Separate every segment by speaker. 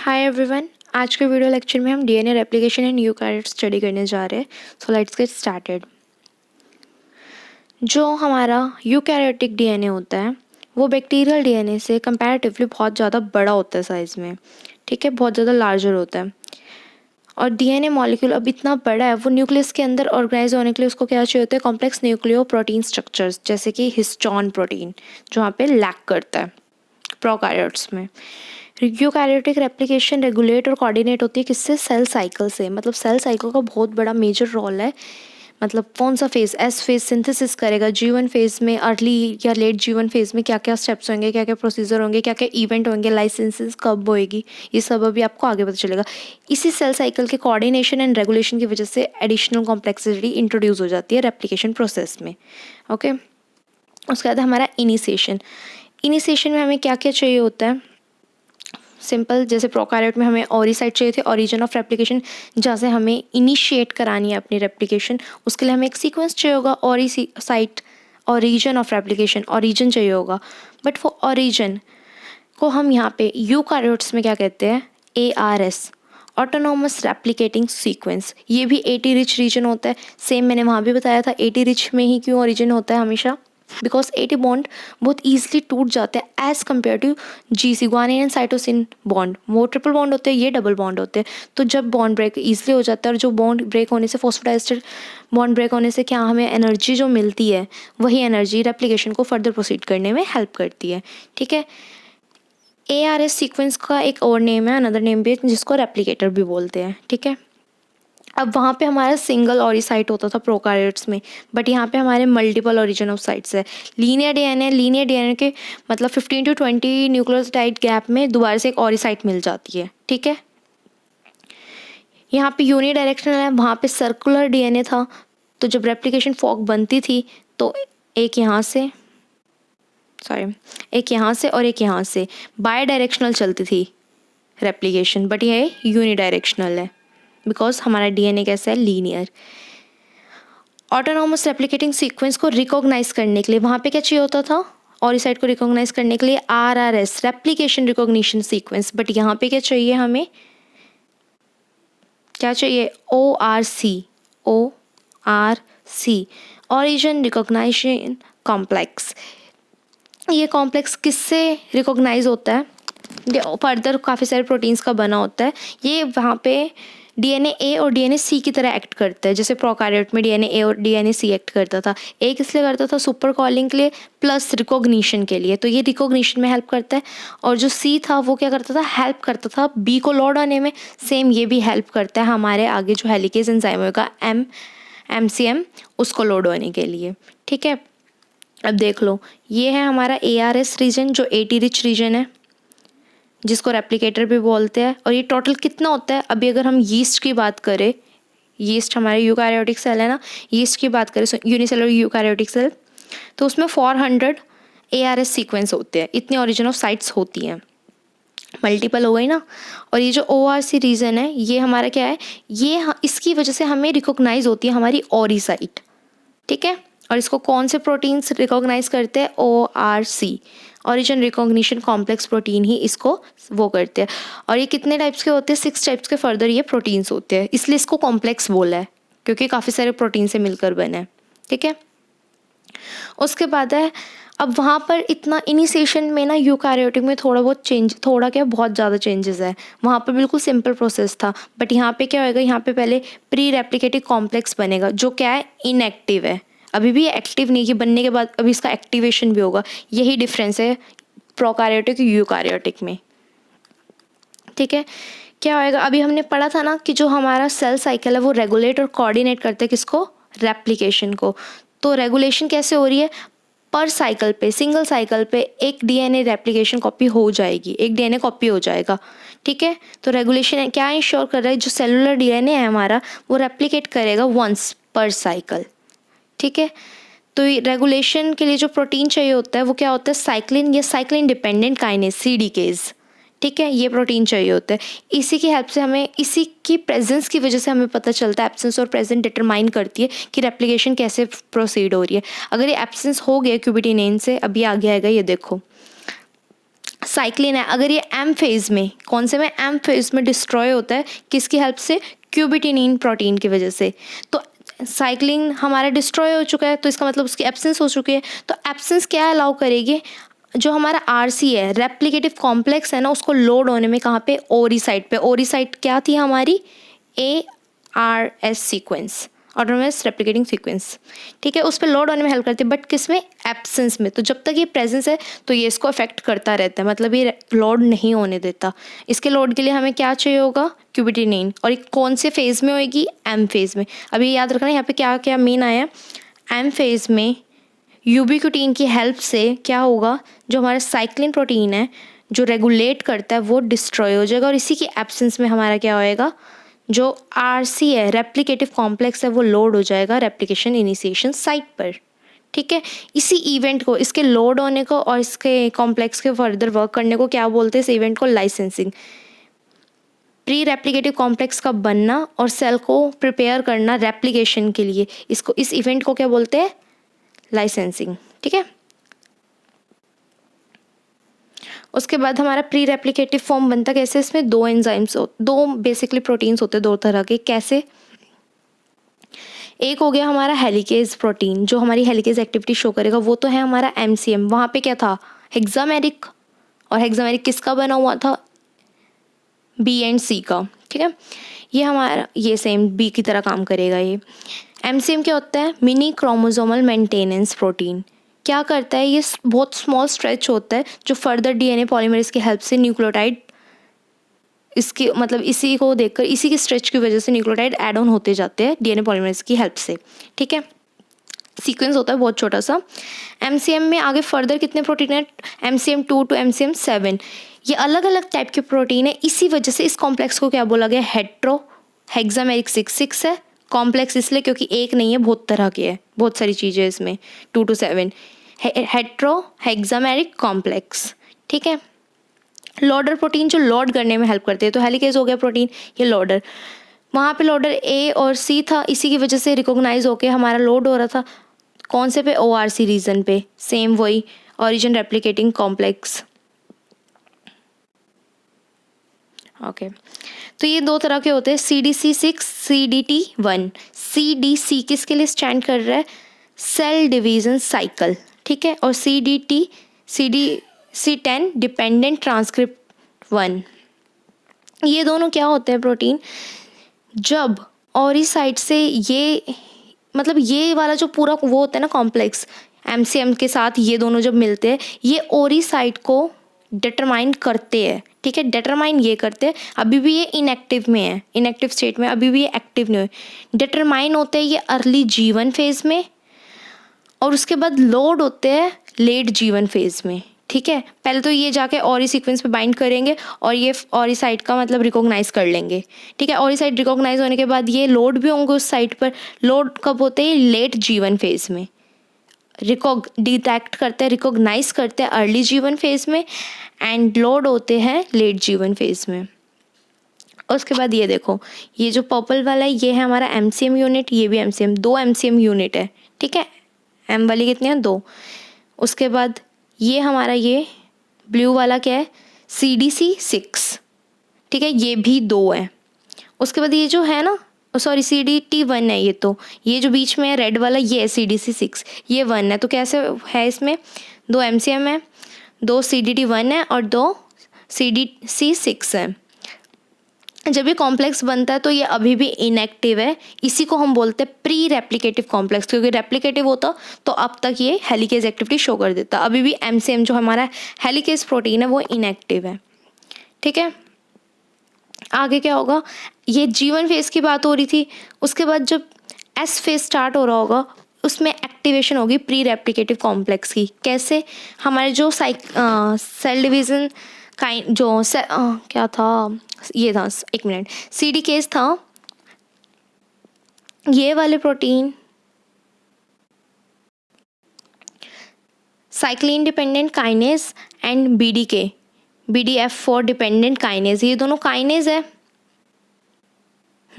Speaker 1: Hi everyone, आज के video lecture में हम DNA replication and eukaryote study करने जा रहे हैं। So let's get started. जो हमारा यूकैरियोटिक डीएनए होता है वो बैक्टीरियल डीएनए से कंपैरेटिवली बहुत ज़्यादा बड़ा होता है साइज़ में, ठीक है, बहुत ज़्यादा लार्जर होता है। और डीएनए मॉलिक्यूल अब इतना बड़ा है, वो न्यूक्लियस के अंदर ऑर्गेनाइज होने के लिए उसको क्या चाहिए होता है, कॉम्प्लेक्स न्यूक्लियो प्रोटीन स्ट्रक्चर्स, जैसे कि हिस्टोन प्रोटीन जो वहाँ पे लैक करता है प्रोकैरियोट्स में। यूकैरियोटिक रेप्लिकेशन रेगुलेट और कोऑर्डिनेट होती है किससे? सेल साइकिल से। मतलब सेल साइकिल का बहुत बड़ा मेजर रोल है। मतलब कौन सा फेज, एस फेज सिंथेसिस करेगा, G1 फेज में, अर्ली या लेट G1 फेज में क्या क्या स्टेप्स होंगे, क्या क्या प्रोसीजर होंगे, क्या क्या इवेंट होंगे, लाइसेंसेस कब होएगी, ये सब अभी आपको आगे पता चलेगा। इसी सेल साइकिल के कोऑर्डिनेशन एंड रेगुलेशन की वजह से एडिशनल कॉम्प्लेक्सिटी इंट्रोड्यूस हो जाती है रेप्लिकेशन प्रोसेस में। ओके, उसके बाद हमारा इनिशिएशन। इनिशिएशन में हमें क्या क्या चाहिए होता है? सिंपल, जैसे प्रोकैरियोट में हमें ओरिसाइट चाहिए थे, ओरिजिन ऑफ रेप्लिकेशन, जहाँ से हमें इनिशिएट करानी है अपनी रेप्लिकेशन, उसके लिए हमें एक सीक्वेंस चाहिए होगा, ori site, origin of replication, origin चाहिए होगा। बट वो ओरिजिन को हम यहाँ पे यूकैरियोट्स में क्या कहते हैं? ARS, autonomous replicating sequence. ये भी AT रिच रीजन होता है। सेम मैंने वहाँ भी बताया था, AT रिच में ही क्यों ओरिजिन होता है हमेशा, बिकॉज AT बॉन्ड बहुत ईजिली टूट जाते हैं as compare to GC, guanine and cytosine bond. वो ट्रिपल बॉन्ड होते हैं, ये डबल बॉन्ड होते हैं। तो जब बॉन्ड ब्रेक ईजिली हो जाता है, और जो बॉन्ड ब्रेक होने से, फॉस्फोडाइस्टर बॉन्ड ब्रेक होने से क्या हमें एनर्जी जो मिलती है, वही एनर्जी रेप्लिकेशन को फर्दर प्रोसीड करने में हेल्प करती है। ठीक है, ARS सीक्वेंस का एक और नेम है, अनदर नेम भी है, जिसको रेप्लिकेटर भी बोलते हैं। ठीक है, अब वहाँ पे हमारा सिंगल ओरिसाइट होता था प्रोकैरियोट्स में, बट यहाँ पे हमारे मल्टीपल ओरिजिन ऑफ साइट्स है। लीनियर डीएनए के मतलब 15 to 20 न्यूक्लियोटाइड गैप में दोबारा से एक ओरिसाइट मिल जाती है। ठीक है, यहाँ पे यूनिडायरेक्शनल है, वहाँ पे सर्कुलर डीएनए था, तो जब रेप्लिकेशन फॉक बनती थी तो एक यहाँ से और एक यहाँ से बाय डायरेक्शनल चलती थी रेप्लिकेशन, बट ये यूनिडायरेक्शनल है बिकॉज हमारा डीएनए कैसा है? लीनियर। ऑटोनॉमस रेप्लिकेटिंग सीक्वेंस को रिकॉग्नाइज करने के लिए वहाँ पे क्या चाहिए होता था? ओरिसाइट को रिकॉग्नाइज करने के लिए RRS, replication recognition sequence. But यहाँ पे क्या चाहिए हमें? क्या चाहिए? ORC, origin recognization complex. ये कॉम्प्लेक्स किससे रिकॉग्नाइज होता है? ये फर्दर काफ़ी सारे प्रोटीन्स का बना होता है। ये वहाँ पे DNA A और DNA C की तरह एक्ट करता है, जैसे प्रोकैरियोट में DNA A और DNA C एक्ट करता था। A किस लिए करता था? सुपर कॉलिंग के लिए प्लस रिकॉग्निशन के लिए, तो ये रिकॉग्निशन में हेल्प करता है। और जो C था वो क्या करता था? हेल्प करता था B को लोड आने में। सेम ये भी हेल्प करता है हमारे आगे जो हेलिकेज एंजाइम होगा MCM, उसको लोड होने के लिए। ठीक है, अब देख लो, ये है हमारा ARS रीजन जो AT रिच रीजन है, जिसको रेप्लिकेटर भी बोलते हैं। और ये टोटल कितना होता है? अभी अगर हम यीस्ट की बात करें, यीस्ट हमारे यूकैरियोटिक सेल है ना, यीस्ट की बात करें, यूनिसेलुलर यूकैरियोटिक सेल, तो उसमें 400 ARS सीक्वेंस होते हैं, इतनी ओरिजिन ऑफ साइट्स होती हैं। मल्टीपल हो गई ना। और ये जो ORC रीजन है, ये हमारा क्या है? ये इसकी वजह से हमें रिकॉग्नाइज होती है हमारी ओरिसाइट। ठीक है, और इसको कौन से प्रोटीन्स रिकॉग्नाइज करते हैं? ORC, origin recognition complex protein ही इसको वो करते हैं। और ये कितने टाइप्स के होते हैं? 6 टाइप्स के फर्दर ये प्रोटीन्स होते हैं, इसलिए इसको कॉम्प्लेक्स बोला है, क्योंकि काफ़ी सारे प्रोटीन से मिलकर बने हैं। ठीक है, उसके बाद है, अब वहाँ पर इतना इनिशिएशन में ना यूकैरियोटिक में थोड़ा क्या बहुत ज़्यादा चेंजेस है। वहाँ पर बिल्कुल सिंपल प्रोसेस था, बट यहाँ पे क्या होएगा? यहाँ पे पहले प्री रेप्लिकेटिव कॉम्प्लेक्स बनेगा, जो क्या है? इनएक्टिव है, अभी भी एक्टिव नहीं है। बनने के बाद अभी इसका एक्टिवेशन भी होगा। यही डिफरेंस है प्रोकैरियोटिक यूकैरियोटिक में। ठीक है, क्या होएगा? अभी हमने पढ़ा था ना कि जो हमारा सेल साइकिल है वो रेगुलेट और कोऑर्डिनेट करते हैं किसको? रेप्लिकेशन को। तो रेगुलेशन कैसे हो रही है? पर साइकिल पे, सिंगल साइकिल पे एक DNA रेप्लिकेशन कॉपी हो जाएगी, एक DNA कॉपी हो जाएगा। ठीक है, तो रेगुलेशन क्या इंश्योर कर रहा है? जो सेलुलर DNA है हमारा, वो रेप्लिकेट करेगा वंस पर साइकिल। ठीक है, तो रेगुलेशन के लिए जो प्रोटीन चाहिए होता है वो क्या होता है? साइक्लिन या साइक्लिन डिपेंडेंट काइनेज, CDKs। ठीक है, ये प्रोटीन चाहिए होता है। इसी की हेल्प से हमें, इसी की प्रेजेंस की वजह से हमें पता चलता है, एब्सेंस और प्रेजेंट डिटरमाइन करती है कि रेप्लिकेशन कैसे प्रोसीड हो रही है। अगर ये एब्सेंस हो गया क्यूबिडिनेन से, अभी आगे आएगा, ये देखो, साइक्लिन है, अगर ये एम फेज़ में, कौन से में, एम फेज़ में डिस्ट्रॉय होता है, किसकी हेल्प से, क्यूबिटिनिन प्रोटीन की वजह से। तो साइक्लिन हमारा डिस्ट्रॉय हो चुका है, तो इसका मतलब उसकी एब्सेंस हो चुकी है। तो एब्सेंस क्या अलाउ करेगी, जो हमारा आरसी है, रेप्लिकेटिव कॉम्प्लेक्स है ना, उसको लोड होने में, कहाँ पे, ओरी साइट पे। ओरी साइट क्या थी हमारी, ARS sequence, autonomous replicating sequence, ठीक है, उस पर लोड होने में हेल्प करती है, बट किस में, एब्सेंस में। तो जब तक ये प्रेजेंस है तो ये इसको अफेक्ट करता रहता है, मतलब ये लोड नहीं होने देता। इसके लोड के लिए हमें क्या चाहिए होगा, क्यूबिटिनिन। और ये कौन से फेज़ में होएगी, एम फेज़ में। अभी याद रखना यहाँ पे क्या क्या मेन आया, एम फेज़ में यूबिक्यूटिन की हेल्प से क्या होगा, जो हमारा साइक्लिन प्रोटीन है जो रेगुलेट करता है वो डिस्ट्रॉय हो जाएगा, और इसी की एब्सेंस में हमारा क्या होएगा, जो आरसी है, रेप्लिकेटिव कॉम्प्लेक्स है, वो लोड हो जाएगा रेप्लिकेशन इनिशिएशन साइट पर, ठीक है। इसी इवेंट को, इसके लोड होने को और इसके कॉम्प्लेक्स के फर्दर वर्क करने को क्या बोलते हैं, इस इवेंट को लाइसेंसिंग। प्री रेप्लिकेटिव कॉम्प्लेक्स का बनना और सेल को प्रिपेयर करना रेप्लिकेशन के लिए, इसको, इस इवेंट को क्या बोलते हैं, लाइसेंसिंग, ठीक है। उसके बाद हमारा प्री रेप्लिकेटिव फॉर्म बनता कैसे, इसमें दो एंजाइम्स, दो बेसिकली प्रोटीन्स होते हैं, दो तरह के। कैसे, एक हो गया हमारा हेलिकेज प्रोटीन, जो हमारी हेलिकेज एक्टिविटी शो करेगा, वो तो है हमारा MCM। वहाँ पे क्या था, हेक्सामेरिक, और हेक्सामेरिक किसका बना हुआ था, B एंड C का, ठीक है। ये हमारा, ये सेम B की तरह काम करेगा। ये MCM क्या होता है, मिनी क्रोमोसोमल मेंटेनेंस प्रोटीन। क्या करता है, ये बहुत स्मॉल स्ट्रेच होता है, जो फर्दर DNA पॉलीमरेज की हेल्प से न्यूक्लियोटाइड, इसकी मतलब इसी को देखकर, इसी की स्ट्रेच की वजह से न्यूक्लियोटाइड ऐड ऑन होते जाते हैं DNA पॉलीमरेज की हेल्प से, ठीक है। सीक्वेंस होता है बहुत छोटा सा। MCM में आगे फर्दर कितने प्रोटीन है, MCM2 टू MCM7, ये अलग अलग टाइप के प्रोटीन है। इसी वजह से इस कॉम्प्लेक्स को क्या बोला गया, हेट्रो हेक्सामेरिक 6 है। कॉम्प्लेक्स इसलिए क्योंकि एक नहीं है, बहुत तरह के है, बहुत सारी चीज़ें इसमें, 2 to 7 हेट्रो हेक्सामेरिक कॉम्प्लेक्स, ठीक है। लोडर प्रोटीन जो लोड करने में हेल्प करते हैं, तो हेलिकेज हो गया प्रोटीन, ये लोडर। वहाँ पे लोडर A और C था, इसी की वजह से रिकॉग्नाइज होके हमारा लोड हो रहा था, कौन से पे, ORC रीजन पे, सेम वही ओरिजिन रेप्लिकेटिंग कॉम्प्लेक्स, ओके। तो ये दो तरह के होते हैं, CDC6 CDT1। CDC किसके लिए स्टैंड कर रहा है, सेल डिवीजन साइकिल, ठीक है। और CDC10 डिपेंडेंट ट्रांसक्रिप्ट 1। ये दोनों क्या होते हैं प्रोटीन, जब ओरी साइड से ये, मतलब ये वाला जो पूरा वो होता है ना कॉम्प्लेक्स, MCM के साथ ये दोनों जब मिलते हैं, ये ओरी साइड को डिटरमाइन करते हैं, ठीक है। डिटरमाइन ये करते हैं, अभी भी ये इनएक्टिव में है, इनएक्टिव स्टेट में, अभी भी ये एक्टिव नहीं हुए। डिटरमाइन होते हैं ये अर्ली G1 फेज में, और उसके बाद लोड होते हैं लेट G1 फेज में, ठीक है। पहले तो ये जाके ऑरी सीक्वेंस पे बाइंड करेंगे और ये ऑरी साइट का मतलब रिकॉग्नाइज कर लेंगे, ठीक है। ऑरी साइट रिकॉग्नाइज होने के बाद ये लोड भी होंगे उस साइट पर। लोड कब होते हैं, लेट G1 फेज में। डिटेक्ट करते हैं, रिकॉग्नाइज करते हैं अर्ली G1 फेज में, एंड लोड होते हैं लेट G1 फेज में। उसके बाद ये देखो, ये जो पर्पल वाला है ये है हमारा MCM यूनिट, ये भी MCM, दो MCM यूनिट है, ठीक है। M वाली कितनी है, 2। उसके बाद ये हमारा, ये ब्लू वाला क्या है, CDC6, ठीक है, ये भी 2 है। उसके बाद ये जो है ना, सॉरी CDT1 है ये, तो ये जो बीच में है रेड वाला ये है CDC6, ये 1 है। तो कैसे है, इसमें 2 MCM है, 2 CDT1 है और 2 CDC6 है। जब ये कॉम्प्लेक्स बनता है तो ये अभी भी इनएक्टिव है, इसी को हम बोलते हैं प्री रेप्लिकेटिव कॉम्प्लेक्स, क्योंकि रेप्लिकेटिव होता तो अब तक ये हेलिकेज एक्टिविटी शो कर देता। अभी भी MCM जो हमारा हेलिकेज प्रोटीन है वो इनएक्टिव है, ठीक है। आगे क्या होगा, ये G1 फेज की बात हो रही थी, उसके बाद जब S फेज स्टार्ट हो रहा होगा उसमें एक्टिवेशन होगी प्री रेप्लिकेटिव कॉम्प्लेक्स की। कैसे, हमारे जो सेल डिवीज़न काइंड जो क्या था, ये था, एक मिनट, CD केस था, ये वाले protein cyclin dependent kinase and BDF4 dependent kinase, ये दोनों काइनेज है,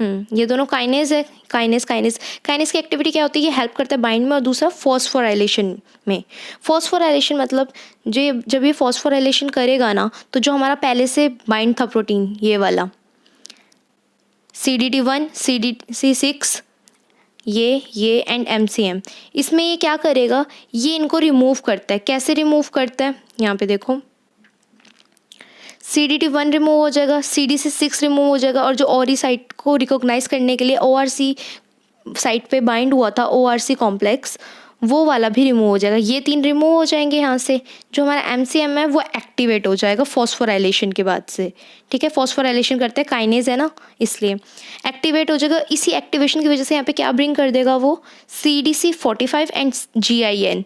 Speaker 1: ये दोनों काइनेज है। काइनेज की एक्टिविटी क्या होती है, ये हेल्प करता है बाइंड में, और दूसरा फॉस्फोराइलेशन में। फॉस्फोराइलेशन मतलब जब ये फॉस्फोराइलेशन करेगा ना, तो जो हमारा पहले से बाइंड था प्रोटीन, ये वाला CDT1 CDC6 ये एंड MCM, इसमें ये क्या करेगा, ये इनको रिमूव करता है। कैसे रिमूव करता है, यहाँ पे देखो, CDT1 रिमूव हो जाएगा, CDC6 रिमूव हो जाएगा, और जो ORI साइट को रिकॉग्नाइज करने के लिए ORC साइट पे बाइंड हुआ था, ORC कॉम्प्लेक्स, वो वाला भी रिमूव हो जाएगा। ये 3 रिमूव हो जाएंगे यहाँ से। जो हमारा MCM है वो एक्टिवेट हो जाएगा फॉस्फोराइलेशन के बाद से। ठीक है, फॉस्फोराइलेशन करते हैं, काइनेज है ना, इसलिए एक्टिवेट हो जाएगा। इसी एक्टिवेशन की वजह से यहाँ पे क्या ब्रिंग कर देगा वो, CDC45 एंड GIN।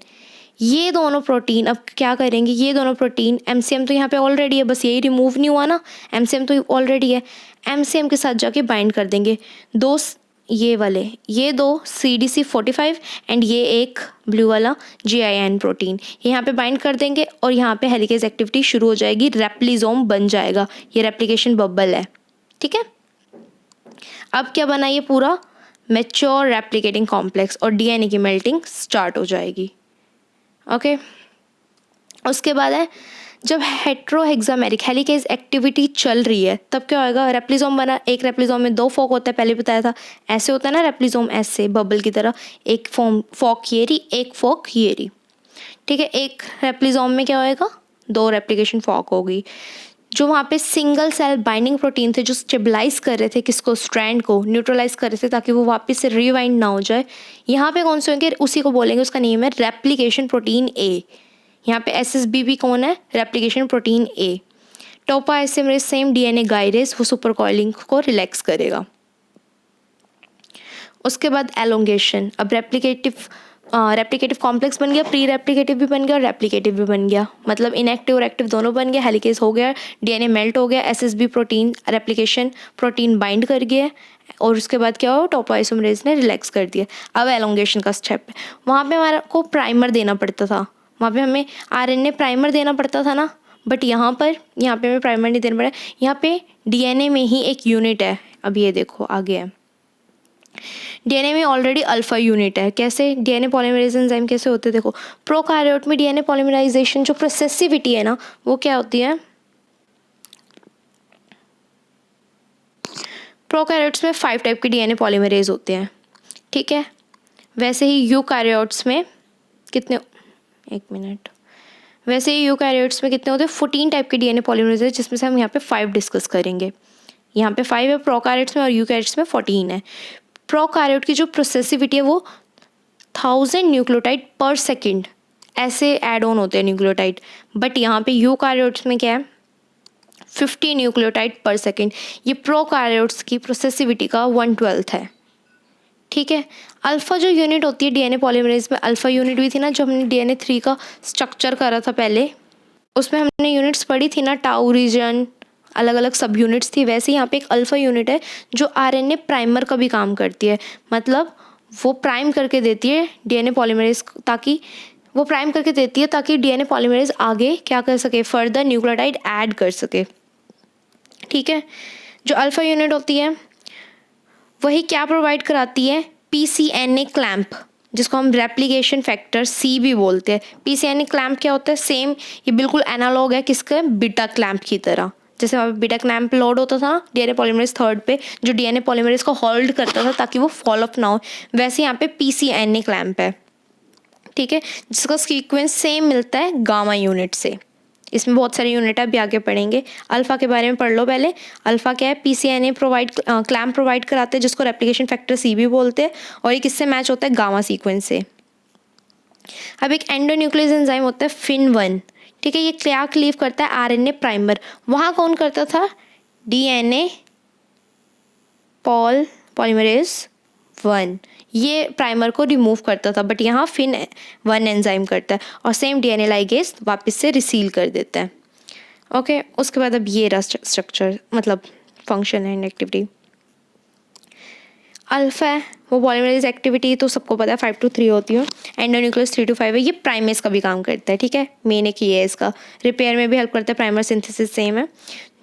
Speaker 1: ये दोनों प्रोटीन अब क्या करेंगे, ये दोनों प्रोटीन, MCM तो यहाँ पे ऑलरेडी है, बस यही रिमूव नहीं हुआ ना, MCM तो ऑलरेडी है, MCM के साथ जाके बाइंड कर देंगे ये दो CDC45 एंड ये एक ब्लू वाला GIN प्रोटीन, यहाँ पे बाइंड कर देंगे, और यहाँ पे हेलिकेज एक्टिविटी शुरू हो जाएगी, रेप्लिजोम बन जाएगा, ये रेप्लिकेशन बबल है। ठीक है, अब क्या बना, ये पूरा मैच्योर रेप्लिकेटिंग कॉम्प्लेक्स, और DNA की मेल्टिंग स्टार्ट हो जाएगी। ओके, उसके बाद है जब हेट्रोहेक्सामेरिक हेलिकेज एक्टिविटी चल रही है, तब क्या होगा, रेप्लिजोम बना। एक रेप्लिजोम में 2 फॉक होता है, पहले बताया था, ऐसे होता है ना रेप्लिजोम, ऐसे बबल की तरह, एक फॉक ये रही, एक फॉक ये रही। ठीक है, एक रेप्लिजोम में क्या होएगा, 2 रेप्लिकेशन फॉक होगी। जो वहाँ पे सिंगल सेल बाइंडिंग प्रोटीन थे, जो स्टेबलाइज कर रहे थे किसको, स्ट्रैंड को न्यूट्रलाइज कर रहे थे, ताकि वो वापस से रिवाइंड ना हो जाए, यहाँ पे कौन से होंगे, उसी को बोलेंगे, उसका नेम है रेप्लिकेशन प्रोटीन A। यहाँ पे SSB कौन है, replication protein A। Topoisomerase same DNA गाइरेज, वो सुपर कॉइलिंग को रिलैक्स करेगा। उसके बाद एलोंगेशन, अब रेप्लिकेटिव कॉम्प्लेक्स बन गया, प्री रेप्लिकेटिव भी बन गया और रेप्लिकेटिव भी बन गया, मतलब इनएक्टिव और एक्टिव दोनों बन गया, हेलिकेज हो गया, DNA मेल्ट हो गया, SSB protein replication protein bind कर गया, और उसके बाद क्या हो, टोपोआइसोमरेज ने रिलैक्स कर दिया। अब एलोंगेशन का स्टेप है, वहाँ पे हमारा को प्राइमर देना पड़ता था, वहाँ पे हमें RNA प्राइमर देना पड़ता था ना, बट यहाँ पे हमें प्राइमर नहीं देना पड़ा, यहाँ पे DNA में ही एक यूनिट है। अब ये देखो आगे है, DNA में ऑलरेडी अल्फा यूनिट है। कैसे DNA पॉलीमरेज एंजाइम कैसे होते हैं, देखो प्रोकैरियोट में DNA पॉलीमराइजेशन जो प्रोसेसिविटी है ना, वो क्या होती है, प्रोकैरियोट्स में 5 टाइप के DNA पॉलीमरेज होते हैं। ठीक है, वैसे ही यूकैरियोट्स में कितने, एक मिनट, वैसे ही यूकैरियोट्स में कितने होते हैं, 14 टाइप के DNA पॉलीमरेज है, जिसमें से हम यहाँ पे 5 डिस्कस करेंगे। यहाँ पे 5 है प्रोकैरियोट्स में, और यूकैरियोट्स में 14 है। प्रोकैरियोट की जो प्रोसेसिविटी है वो 1000 न्यूक्लियोटाइड पर सेकेंड ऐसे ऐड ऑन होते हैं न्यूक्लियोटाइड, बट यहाँ पे यूकैरियोट्स में क्या है, 50 न्यूक्लियोटाइड पर सेकेंड। ये प्रोकैरियोट्स की प्रोसेसिविटी का 1/12 है। ठीक है, अल्फ़ा जो यूनिट होती है DNA पॉलीमरेज में, अल्फ़ा यूनिट भी थी ना, जो हमने DNA 3 का स्ट्रक्चर करा था पहले, उसमें हमने यूनिट्स पढ़ी थी ना, टाउ रीजन, अलग अलग सब यूनिट्स थी। वैसे यहाँ पे एक अल्फ़ा यूनिट है जो RNA प्राइमर का भी काम करती है, मतलब वो प्राइम करके देती है DNA पॉलीमरेज, ताकि वो प्राइम करके देती है ताकि DNA पॉलीमरेज आगे क्या कर सके, फर्दर न्यूक्लियोटाइड ऐड कर सके। ठीक है, जो अल्फ़ा यूनिट होती है वही क्या प्रोवाइड कराती है, PCNA क्लैम्प, जिसको हम रेप्लिकेशन फैक्टर C भी बोलते हैं। PCNA क्लैम्प क्या होता है, सेम ये बिल्कुल एनालॉग है किसके, बीटा क्लैम्प की तरह। जैसे वहाँ पे बीटा क्लैम्प लोड होता था DNA पॉलीमरेज 3 पे, जो DNA पॉलीमरेज को होल्ड करता था ताकि वो फॉल अप ना हो, वैसे यहाँ पे PCNA क्लैम्प है। ठीक है, जिसका सीक्वेंस सेम मिलता है गामा यूनिट से। इसमें बहुत सारे यूनिट है, अभी आगे पढ़ेंगे। अल्फ़ा के बारे में पढ़ लो पहले। अल्फ़ा क्या है, PCNA क्लैम्प प्रोवाइड कराते हैं, जिसको रेप्लिकेशन फैक्टर C भी बोलते हैं, और ये किससे मैच होता है, गामा सीक्वेंस से। अब एक एंडोन्यूक्लियस एंजाइम होता है FIN1। ठीक है, ये क्या क्लीव करता है, RNA प्राइमर। वहाँ कौन करता था, DNA पॉलीमरेज 1, ये प्राइमर को रिमूव करता था, बट यहाँ FIN1 एंजाइम करता है, और सेम DNA लाइगेज वापस से रिसील कर देता है। ओके, उसके बाद अब ये रहा स्ट्रक्चर, मतलब फंक्शन एंड एक्टिविटी। अल्फा है वो पॉलीमरेज एक्टिविटी तो सबको पता है 5 to 3 होती है, एंडोन्यूक्लियस 3 to 5 है, ये प्राइमेस का भी काम करता है, ठीक है, मेन एक ये है इसका, रिपेयर में भी हेल्प करता है, प्राइमर सिंथेसिस सेम है।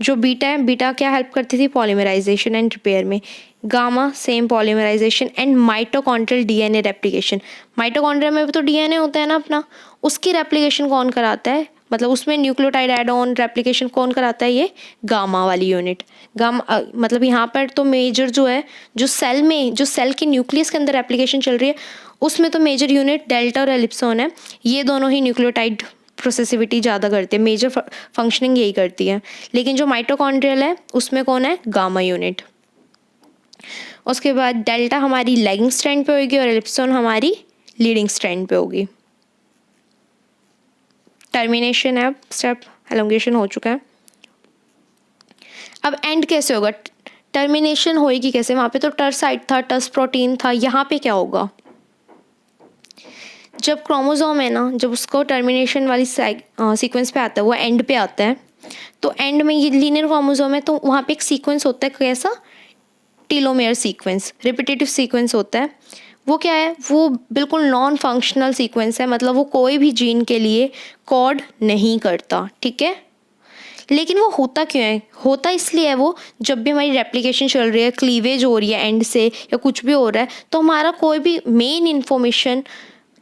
Speaker 1: जो बीटा है, बीटा क्या हेल्प करती थी, पॉलीमराइजेशन एंड रिपेयर में। Gamma same polymerisation and mitochondrial DNA replication. Mitochondria में भी तो डीएनए होता है ना अपना, उसकी रेप्लिकेशन कौन कराता है, मतलब उसमें न्यूक्लियोटाइड एड ऑन रेप्लिकेशन कौन कराता है, ये गामा वाली यूनिट। गामा मतलब यहाँ पर तो मेजर जो है, जो सेल में, जो सेल के न्यूक्लियस के अंदर रेप्लिकेशन चल रही है, उसमें तो मेजर यूनिट डेल्टा और एलिप्सोन है, ये दोनों ही न्यूक्लियोटाइड प्रोसेसिविटी ज़्यादा करते हैं, मेजर फंक्शनिंग यही करती है। लेकिन जो माइटोकॉन्ड्रियल है उसमें कौन है, गामा यूनिट। उसके बाद डेल्टा हमारी लैगिंग स्ट्रैंड पे होगी और एलिप्सोन हमारी लीडिंग स्ट्रैंड पे होगी। टर्मिनेशन है, स्टेप एलोंगेशन हो चुका है। अब एंड कैसे होगा, टर्मिनेशन होएगी कैसे, वहाँ पे तो टर साइट था, टस प्रोटीन था, यहाँ पे क्या होगा, जब क्रोमोसोम है ना, जब उसको टर्मिनेशन वाली सीक्वेंस पे आता है, वो एंड पे आता है, तो एंड में ये लीनियर क्रोमोसोम है तो वहाँ पे एक सीक्वेंस होता है, कैसा, टीलोमेयर सीक्वेंस, रिपीटेटिव सीक्वेंस होता है। वो क्या है, वो बिल्कुल नॉन फंक्शनल सीक्वेंस है, मतलब वो कोई भी जीन के लिए कोड नहीं करता, ठीक है। लेकिन वो होता क्यों है, होता इसलिए है वो, जब भी हमारी रेप्लिकेशन चल रही है, क्लीवेज हो रही है एंड से या कुछ भी हो रहा है, तो हमारा कोई भी मेन इन्फॉर्मेशन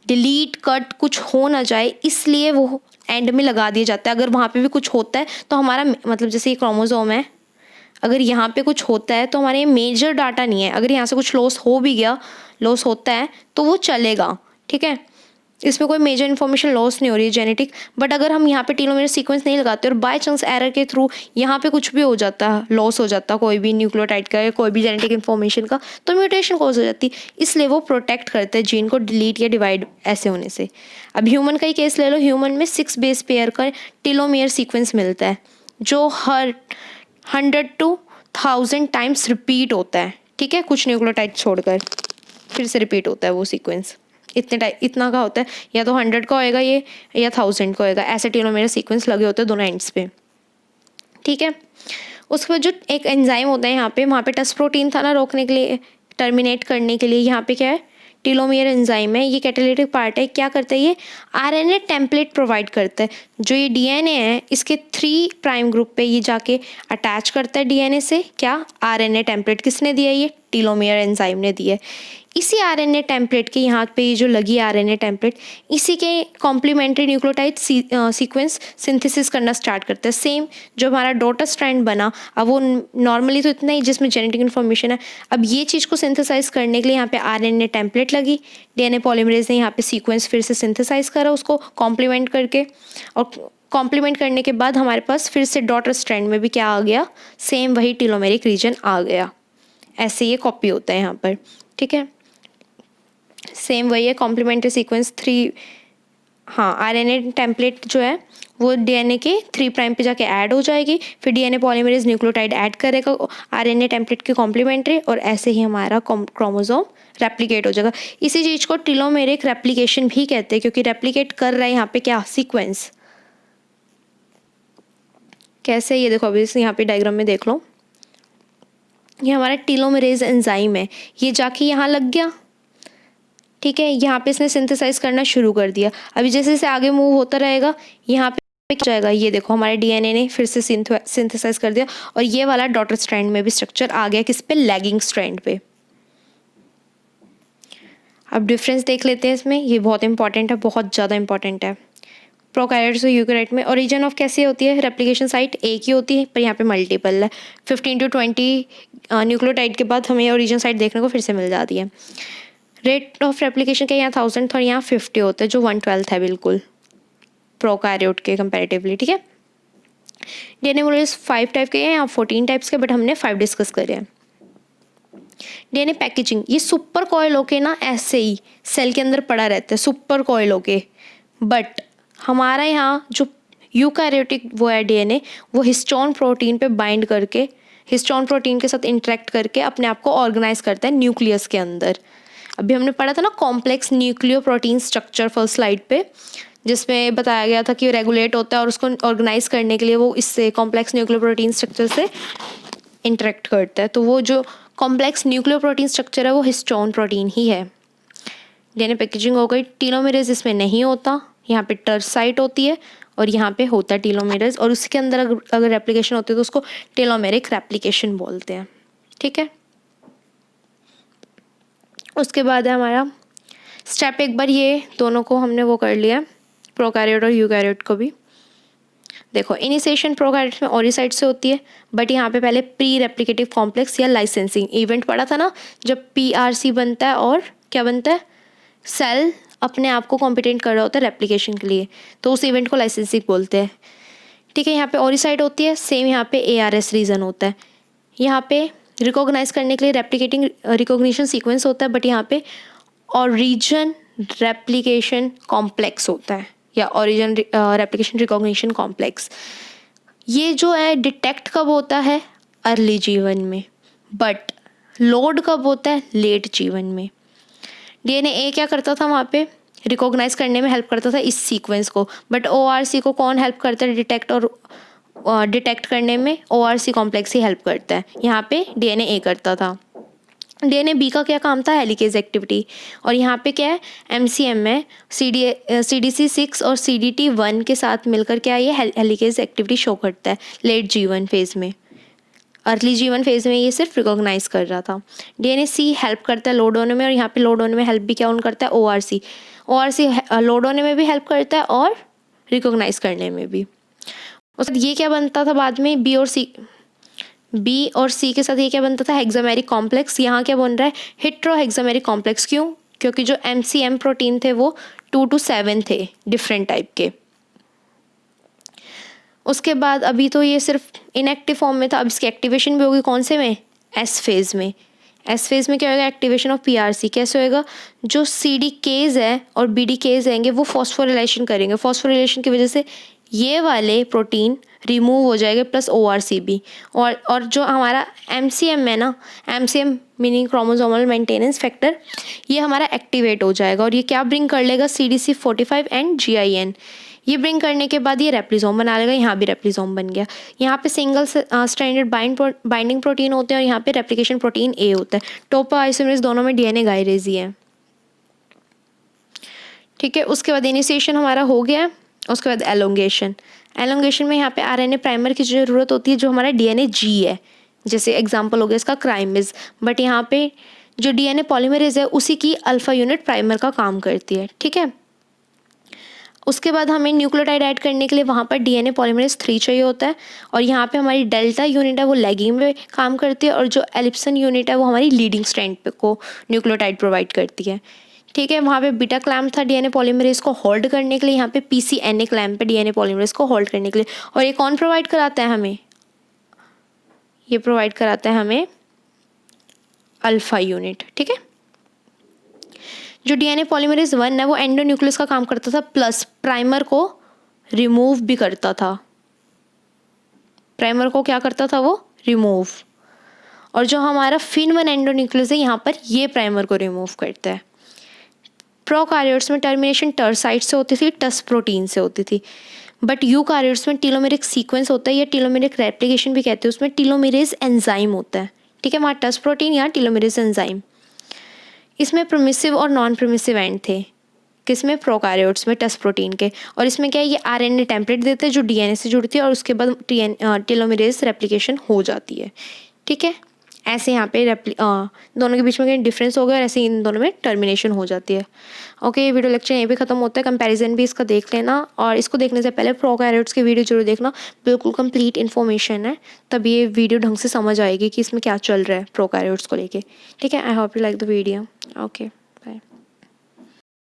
Speaker 1: डिलीट कट कुछ हो ना जाए, इसलिए वो एंड में लगा दिया जाता है। अगर वहाँ पे भी कुछ होता है तो हमारा मतलब जैसे ये क्रोमोसोम है, अगर यहाँ पे कुछ होता है तो हमारे मेजर डाटा नहीं है, अगर यहाँ से कुछ लॉस हो भी गया, लॉस होता है तो वो चलेगा, ठीक है, इसमें कोई मेजर इन्फॉर्मेशन लॉस नहीं हो रही है जेनेटिक। बट अगर हम यहाँ पे टीलोमेयर सीक्वेंस नहीं लगाते और बाय चांस एरर के थ्रू यहाँ पे कुछ भी हो जाता है, लॉस हो जाता कोई भी न्यूक्लियोटाइड का या कोई भी जेनेटिक इन्फॉर्मेशन का, तो म्यूटेशन कॉज हो जाती, इसलिए वो प्रोटेक्ट करते हैं जीन को डिलीट या डिवाइड ऐसे होने से। अब ह्यूमन का ही केस ले लो, ह्यूमन में 6 बेस पेयर का टीलोमेयर सीक्वेंस मिलता है, जो हर 100 to 1000 टाइम्स रिपीट होता है, ठीक है, कुछ न्यूक्लियोटाइड छोड़कर फिर से रिपीट होता है वो सीक्वेंस, इतना का होता है, या तो 100 का होएगा ये या 1000 का होएगा, ऐसे टीलोमेयर सीक्वेंस लगे होते हैं दोनों एंड्स पे, ठीक है। उसके बाद जो एक एंजाइम होता है यहाँ पे, वहाँ पे टस प्रोटीन था ना रोकने के लिए, टर्मिनेट करने के लिए, यहाँ पे क्या है, टीलोमेयर एंजाइम है, ये कैटालिटिक पार्ट है, क्या करता है ये, आरएनए टेम्पलेट प्रोवाइड करता है। जो ये डीएनए है इसके 3 प्राइम ग्रुप पे ये जाके अटैच करता है डीएनए से, क्या, आरएनए टेम्पलेट, किसने दिया, ये टीलोमेयर एंजाइम ने दिया है। इसी आरएनए टेम्पलेट के यहाँ पे ये जो लगी आरएनए टेम्पलेट, इसी के कॉम्प्लीमेंट्री न्यूक्लियोटाइड सीक्वेंस सिंथेसिस करना स्टार्ट करता है। सेम जो हमारा डॉटर स्ट्रैंड बना, अब वो नॉर्मली तो इतना ही जिसमें जेनेटिक इन्फॉर्मेशन है, अब ये चीज़ को सिंथेसाइज करने के लिए यहाँ पे आरएनए टेम्पलेट लगी, डीएनए पॉलीमरेज ने यहाँ पे सीक्वेंस फिर से सिंथेसाइज करा उसको कॉम्प्लीमेंट करके, और कॉम्प्लीमेंट करने के बाद हमारे पास फिर से डॉटर स्ट्रैंड में भी क्या आ गया, सेम वही टीलोमेरिक रीजन आ गया। ऐसे ये कॉपी होता है यहाँ पर, ठीक है, सेम वही है, कॉम्प्लीमेंट्री सीक्वेंस 3, हाँ, आरएनए टेम्पलेट जो है वो डीएनए के 3 प्राइम पे जाके ऐड हो जाएगी, फिर डीएनए पॉलीमरेज न्यूक्लियोटाइड ऐड करेगा आरएनए टेम्पलेट के कॉम्प्लीमेंट्री, और ऐसे ही हमारा क्रोमोसोम रेप्लिकेट हो जाएगा। इसी चीज़ को टीलोमेरिक रेप्लिकेशन भी कहते हैं, क्योंकि रेप्लिकेट कर रहा है यहाँ पे क्या, सीक्वेंस। कैसे, ये देखो अभी यहाँ पे डायग्राम में देख लो, ये हमारा टीलोमेरेज एंजाइम है, ये जाके यहाँ लग गया, ठीक है, यहाँ पे इसने सिंथेसाइज करना शुरू कर दिया। अभी जैसे जैसे आगे मूव होता रहेगा यहाँ पे क्या जाएगा, ये देखो हमारे डीएनए ने फिर से सिंथेसाइज कर दिया, और ये वाला डॉटर स्ट्रैंड में भी स्ट्रक्चर आ गया, किस पे, लैगिंग स्ट्रैंड पे। अब डिफरेंस देख लेते हैं इसमें, ये बहुत इंपॉर्टेंट है, बहुत ज़्यादा इंपॉर्टेंट है। प्रोकैरियोट्स और यूकैरियोट में ओरिजिन ऑफ कैसी होती है, रेप्लिकेशन साइट एक ही होती है, पर यहाँ पे मल्टीपल है, 15 to 20 न्यूक्लियोटाइड के बाद हमें ओरिजिन साइट देखने को फिर से मिल जाती है। रेट ऑफ रेप्लिकेशन के यहाँ 1000 था और यहाँ 50 होता है, जो 1/12 है बिल्कुल प्रोकैरियोट के कंपैरेटिवली, ठीक है। डीएनए मॉलिक्यूल्स 5 टाइप के हैं, यहाँ 14 टाइप्स के, बट हमने 5 डिस्कस करे हैं। डीएनए पैकेजिंग, ये सुपर कॉइल होके ना ऐसे ही सेल के अंदर पड़ा रहता है, सुपर कॉइल होके, बट हमारा यहाँ जो यूकैरियोटिक वो है डीएनए, वो हिस्टोन प्रोटीन पे बाइंड करके, हिस्टोन प्रोटीन के साथ इंटरेक्ट करके अपने आप को ऑर्गेनाइज करता है न्यूक्लियस के अंदर। अभी हमने पढ़ा था ना complex nucleo protein structure first slide पे, जिसमें बताया गया था कि रेगुलेट होता है और उसको ऑर्गेनाइज करने के लिए वो इससे कॉम्प्लेक्स न्यूक्लियो प्रोटीन स्ट्रक्चर से इंटरेक्ट करता है। तो वो जो कॉम्प्लेक्स न्यूक्लियोप्रोटीन स्ट्रक्चर है वो हिस्टोन प्रोटीन ही है। डीएनए पैकेजिंग हो गई। टीलोमेरेज इसमें नहीं होता, यहाँ पे टर्स साइट होती है और यहाँ पे होता है टीलोमेरेज, और उसके अंदर अगर रेप्लिकेशन होती है तो उसको टेलोमेरिक रेप्लिकेशन बोलते हैं। ठीक है, उसके बाद है हमारा स्टेप, एक बार ये दोनों को हमने वो कर लिया, प्रोकैरियोट और यूकैरियोट को भी। देखो इनिशिएशन प्रोकैरियोट में ओरिसाइट से होती है, बट यहाँ पे पहले प्री रेप्लिकेटिव कॉम्प्लेक्स या लाइसेंसिंग इवेंट पड़ा था ना, जब पीआरसी बनता है और क्या बनता है, सेल अपने आप को कॉम्पिटेंट कर रहा होता है रेप्लिकेशन के लिए, तो उस इवेंट को लाइसेंसिंग बोलते हैं। ठीक है, यहाँ पे ओरिसाइट होती है, सेम यहाँ पे एआरएस रीजन होता है। यहाँ पे रिकॉग्नाइज करने के लिए रेप्लिकेटिंग रिकॉग्निशन सीक्वेंस होता है, बट यहाँ पे ओरिजिन रेप्लिकेशन कॉम्प्लेक्स होता है या ओरिजिन रेप्लिकेशन रिकॉग्निशन कॉम्प्लेक्स। ये जो है डिटेक्ट कब होता है, अर्ली जीवन में, बट लोड कब होता है, लेट जीवन में। डीएनए क्या करता था वहाँ पे, रिकॉग्नाइज करने में हेल्प करता था इस सीक्वेंस को, बट ओआरसी को कौन हेल्प करता है डिटेक्ट और डिटेक्ट करने में, ओआरसी कॉम्प्लेक्स ही हेल्प करता है। यहाँ पे डीएनए करता था। डीएनए बी का क्या काम था, हेलिकेज एक्टिविटी, और यहाँ पे क्या है, एमसीएम में CDC6 और CDT1 के साथ मिलकर क्या ये हेलिकेज एक्टिविटी शो करता है लेट जीवन फेज में। अर्ली जीवन फेज में ये सिर्फ रिकॉग्नाइज कर रहा था। डीएनए सी हेल्प करता है लोड होने में, और यहाँ पे लोड होने में हेल्प भी क्या ऑन करता है, ओआरसी लोड होने में भी हेल्प करता है और रिकॉग्नाइज करने में भी। उसके बाद ये क्या बनता था बाद में, बी और सी के साथ ये क्या बनता था, हेक्सामेरिक कॉम्प्लेक्स। यहाँ क्या बन रहा है, हेट्रोहेक्सामेरिक कॉम्प्लेक्स। क्यों, क्योंकि जो एमसीएम प्रोटीन थे वो 2 to 7 थे डिफरेंट टाइप के। उसके बाद अभी तो ये सिर्फ इनएक्टिव फॉर्म में था, अब इसकी एक्टिवेशन भी होगी कौन से में, एस फेज में। एस फेज में क्या होगा, एक्टिवेशन ऑफ पीआरसी। कैसे होएगा, जो सीडी केज है और बीडी केज रहेंगे वो फॉस्फोरिलेशन करेंगे, फॉस्फोरिलेशन की वजह से ये वाले प्रोटीन रिमूव हो जाएंगे, प्लस ओआरसी भी। और जो हमारा एमसीएम है ना, MCM meaning chromosomal maintenance factor, ये हमारा एक्टिवेट हो जाएगा और ये क्या ब्रिंग कर लेगा, CDC45 एंड GIN। ये ब्रिंग करने के बाद ये रेप्लिसोम बना लेगा। यहाँ भी रेप्लिसोम बन गया। यहाँ पे सिंगल स्ट्रैंडेड बाइंडिंग प्रोटीन होते हैं और यहाँ पे रेप्लिकेशन प्रोटीन ए होता है। टोपो आइसोमरेज दोनों में डीएनए गायरेज ही है। ठीक है, उसके बाद इनिशिएशन हमारा हो गया। उसके बाद एलोंगेशन में यहाँ पे आरएनए प्राइमर की ज़रूरत होती है, जो हमारा डीएनए जी है। जैसे एग्जाम्पल हो गया इसका क्राइमेज, बट यहाँ पे जो डीएनए पॉलीमरेज है उसी की अल्फा यूनिट प्राइमर का काम करती है। ठीक है, उसके बाद हमें न्यूक्लियोटाइड ऐड करने के लिए वहाँ पर डीएनए पॉलीमरेज 3 चाहिए होता है, और यहाँ पे हमारी डेल्टा यूनिट है वो लैगिंग में काम करती है, और जो एलिप्सन यूनिट है वो हमारी लीडिंग स्ट्रैंड पे को न्यूक्लियोटाइड प्रोवाइड करती है। ठीक है, वहाँ पे बीटा क्लैम्प था डीएनए पॉलीमरेज को होल्ड करने के लिए, यहाँ पे PCNA क्लैम्प पे डीएनए पॉलीमरेज को होल्ड करने के लिए। और ये कौन प्रोवाइड कराता है हमें, ये प्रोवाइड कराता है हमें अल्फा यूनिट। ठीक है, जो डीएनए पॉलीमरेज 1 है वो एंडोन्यूक्लियस का काम करता था, प्लस प्राइमर को रिमूव भी करता था। प्राइमर को क्या करता था, वो रिमूव। और जो हमारा फिन1 एंडोन्यूक्लियस है यहाँ पर ये प्राइमर को रिमूव करता है। प्रोकैरियोट्स में टर्मिनेशन टर्साइट से होती थी, टस प्रोटीन से होती थी, बट यूकैरियोट्स में टीलोमेरिक सीक्वेंस होता है या टीलोमेरिक रेप्लिकेशन भी कहते हैं, उसमें टीलोमेरेज एंजाइम होता है। ठीक है, वहाँ टस प्रोटीन या टीलोमेरेज एंजाइम। इसमें परमिसिव और नॉन परमिसिव एंड थे, किसमें, प्रोकैरियोट्स में टस प्रोटीन के। और इसमें क्या है, ये आरएनए टेम्पलेट देते हैं जो डीएनए से जुड़ती है और उसके बाद टेलोमेरेज रेप्लिकेशन हो जाती है। ठीक है, ऐसे यहाँ पे दोनों के बीच में डिफरेंस हो गया और ऐसे इन दोनों में टर्मिनेशन हो जाती है। ओके, ये वीडियो लेक्चर यहीं पे ख़त्म होता है। कंपैरिजन भी इसका देख लेना, और इसको देखने से पहले प्रोकैरियोट्स की वीडियो जरूर देखना, बिल्कुल कंप्लीट इन्फॉर्मेशन है, तब ये वीडियो ढंग से समझ आएगी कि इसमें क्या चल रहा है प्रोकैरियोट्स को लेके। ठीक है, I hope you like the video. Okay.